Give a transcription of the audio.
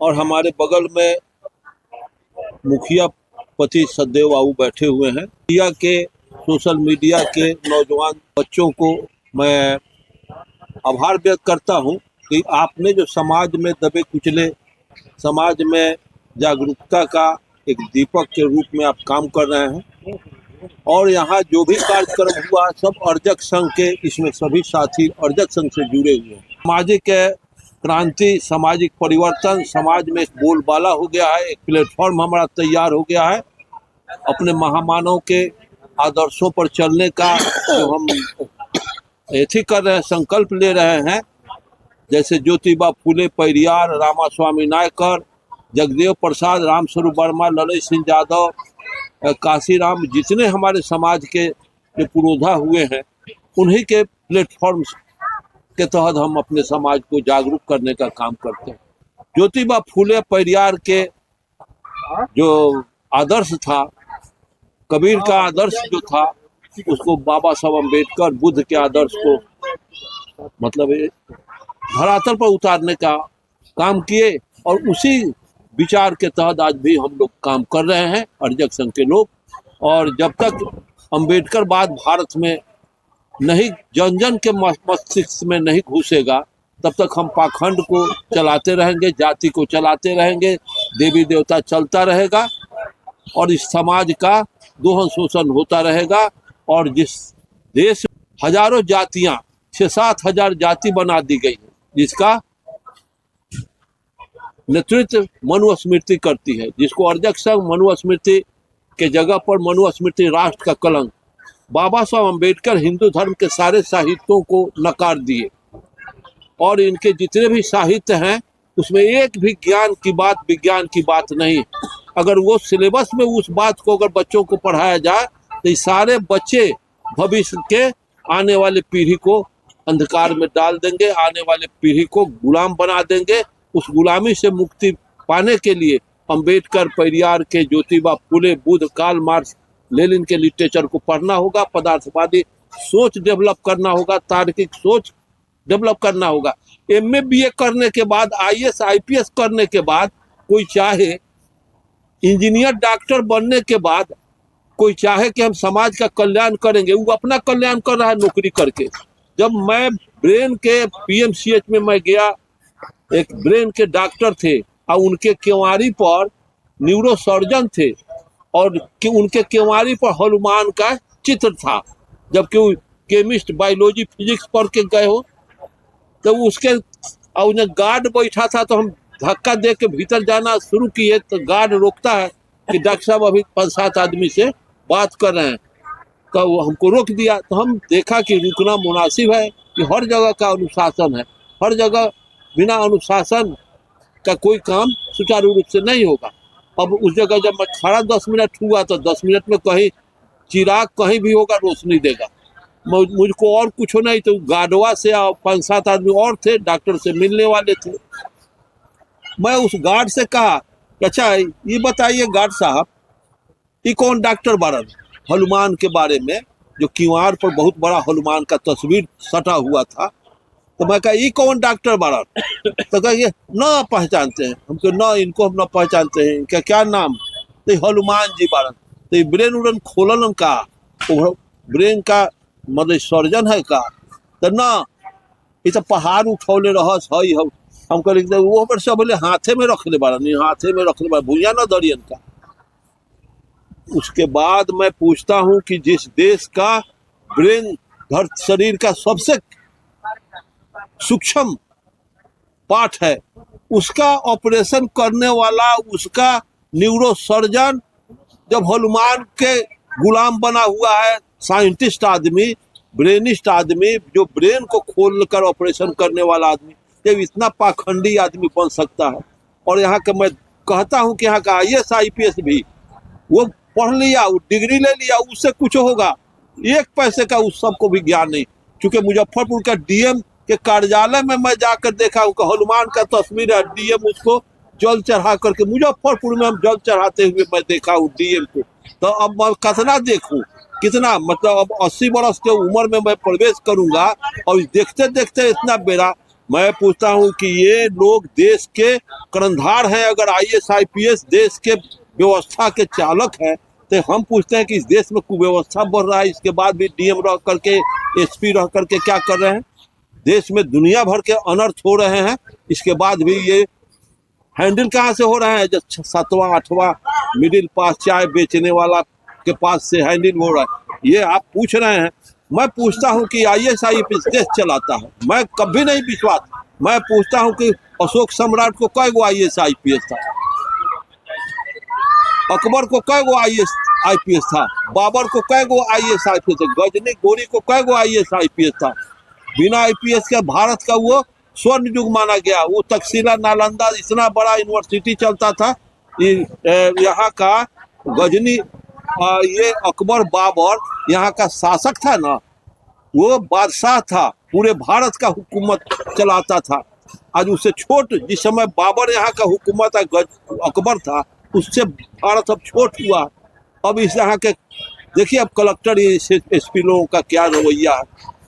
और हमारे बगल में मुखिया पति सदैव बाबू बैठे हुए हैं। मीडिया के सोशल मीडिया के नौजवान बच्चों को मैं आभार व्यक्त करता हूं कि आपने जो समाज में दबे कुचले, समाज में जागरूकता का एक दीपक के रूप में आप काम कर रहे हैं। और यहाँ जो भी कार्यक्रम हुआ सब अर्जक संघ के, इसमें सभी साथी अर्जक संघ से जुड़े हुए हैं। सामाजिक क्रांति, सामाजिक परिवर्तन, समाज में एक बोलबाला हो गया है, एक प्लेटफॉर्म हमारा तैयार हो गया है। अपने महामानव के आदर्शों पर चलने का जो हम एथी कर रहे हैं, संकल्प ले रहे हैं, जैसे ज्योतिबा फूले, पेरियार, रामास्वामी नायकर, जगदेव प्रसाद, रामस्वरूप वर्मा, ललित सिंह यादव, काशीराम, जितने हमारे समाज के जो पुरोधा हुए हैं, उन्हीं के प्लेटफॉर्म के तहत हम अपने समाज को जागरूक करने का काम करते हैं। ज्योतिबा फूले पेरियार के जो आदर्श था, कबीर का आदर्श जो था, उसको बाबा साहब अम्बेडकर बुद्ध के आदर्श को मतलब धरातल पर उतारने का काम किए, और उसी विचार के तहत आज भी हम लोग काम कर रहे हैं, अर्जक संघ के लोग। और जब तक अम्बेडकरवाद भारत में नहीं, जन जन के मस्तिष्क में नहीं घुसेगा, तब तक हम पाखंड को चलाते रहेंगे, जाति को चलाते रहेंगे, देवी देवता चलता रहेगा, और इस समाज का दोहन शोषण होता रहेगा। और जिस देश हजारों जातियां, 6-7 हजार जाति बना दी गई है, जिसका नेतृत्व मनुस्मृति करती है, जिसको अर्जक संघ मनुस्मृति के जगह पर मनुस्मृति राष्ट्र का कलंक, बाबा साहब अम्बेडकर हिंदू धर्म के सारे साहित्यों को नकार दिए, और इनके जितने भी साहित्य हैं उसमें एक भी ज्ञान की बात, विज्ञान की बात नहीं। अगर वो सिलेबस में उस बात को अगर बच्चों को पढ़ाया जाए तो ये सारे बच्चे भविष्य के आने वाले पीढ़ी को अंधकार में डाल देंगे, आने वाले पीढ़ी को गुलाम बना देंगे। उस गुलामी से मुक्ति पाने के लिए अम्बेडकर, पेरियार के, Jyotiba Phule, Buddha, Karl Marx, Lenin के लिटरेचर को पढ़ना होगा, पदार्थवादी सोच डेवलप करना होगा, तार्किक सोच डेवलप करना होगा। एमए बीए करने के बाद, आईएएस आईपीएस करने के बाद, कोई चाहे इंजीनियर डॉक्टर बनने के बाद, कोई चाहे कि हम समाज का कल्याण करेंगे, वो अपना कल्याण कर रहा है नौकरी करके। जब मैं ब्रेन के पीएमसीएच में मैं गया, एक ब्रेन के डॉक्टर थे और उनके केवाड़ी पर न्यूरो सर्जन थे, और उनके केवाड़ी पर हनुमान का चित्र था। जबकि वो केमिस्ट, बायोलॉजी, फिजिक्स पढ़ के गए हो, तो उसके और उन्हें गार्ड बैठा था, तो हम धक्का दे के भीतर जाना शुरू किए, तो गार्ड रोकता है कि डॉक्टर साहब अभी 5-7 आदमी से बात कर रहे हैं, तो वो हमको रोक दिया। तो हम देखा कि रुकना मुनासिब है, कि हर जगह का अनुशासन है, हर जगह बिना अनुशासन का कोई काम सुचारू रूप से नहीं होगा। अब उस जगह जब मैं खड़ा 10 मिनट हुआ, तो 10 मिनट में कहीं चिराग कहीं भी होगा, रोशनी देगा। मुझको और कुछ नहीं, तो गार्डवा से 5-7 आदमी और थे, डॉक्टर से मिलने वाले थे। मैं उस गार्ड से कहा, अच्छा ये बताइए गार्ड साहब, ये कौन डॉक्टर बारन हनुमान के बारे में, जो किवाड़ पर बहुत बड़ा हनुमान का तस्वीर सटा हुआ था। तो मैं कहा, ये कौन डॉक्टर बारन? तो कहिए ना पहचानते हैं हमको, ना इनको हम ना पहचानते हैं, इनका क्या नाम? तो हनुमान जी बारन। तो ब्रेन उड़न खोलन का, ब्रेन का मतलब सर्जन है का? तो ना, ये तो पहाड़ उठौले रहस है हम कह, वो पर सब बोले हाथे में रख ले बारन, हाथे में रख ले बारन, भूया ना दरियन का। उसके बाद मैं पूछता हूं कि जिस देश का ब्रेन धरती शरीर का सबसे सूक्ष्म पार्ट है, उसका ऑपरेशन करने वाला, उसका न्यूरो सर्जन जब हनुमान के गुलाम बना हुआ है, साइंटिस्ट आदमी, ब्रेनिस्ट आदमी, जो ब्रेन को खोल कर ऑपरेशन करने वाला आदमी, जब इतना पाखंडी आदमी बन सकता है। और यहाँ का मैं कहता हूँ कि यहाँ का आईएएस आईपीएस भी वो पढ़ लिया, वो डिग्री ले लिया, उससे कुछ होगा, 1 पैसे का उस सबको भी ज्ञान नहीं। चूंकि मुजफ्फरपुर का डीएम के कार्यालय में मैं जाकर देखा, हनुमान का तस्वीर है, डीएम उसको जल चढ़ा करके, मुजफ्फरपुर में हम जल चढ़ाते हुए मैं देखा हूँ डीएम को। तो अब मैं कितना देखूं, कितना मतलब अब 80 बरस के उम्र में मैं प्रवेश करूंगा, और देखते देखते इतना बेरा मैं पूछता हूं कि ये लोग देश के कर्णधार हैं, अगर IAS IPS देश के व्यवस्था के चालक हैं, तो हम पूछते हैं कि इस देश में कुव्यवस्था बढ़ रहा है, इसके बाद भी DM रह करके SP रह करके क्या कर रहे हैं? देश में दुनिया भर के अनर्थ हो रहे हैं, इसके बाद भी ये हैंडल कहाँ से हो रहा है? जब 7वां 8वां मिडिल पास चाय बेचने वाला के पास से हैंडल हो रहा है, ये आप पूछ रहे हैं। मैं पूछता हूं कि IAS IPS देश चलाता है, मैं कभी नहीं विश्वास। मैं पूछता हूं कि अशोक सम्राट को कै गो IAS IPS था, अकबर को कै गो IAS IPS था, बाबर को कै गो IAS IPS था, गजनी गोरी को कै गो IAS IPS था। बिना IPS के भारत का वो स्वर्ण युग माना गया। वो तक्षशिला नालंदा इतना बड़ा यूनिवर्सिटी चलता था, यहाँ का गजनी ये अकबर बाबर यहाँ का शासक था ना, वो बादशाह था, पूरे भारत का हुकूमत चलाता था। आज उससे छोट, जिस समय बाबर यहाँ का हुकूमत अकबर था, उससे भारत अब छोट हुआ। अब इस यहाँ के देखिए, अब कलेक्टर SP लोगों का क्या रवैया है।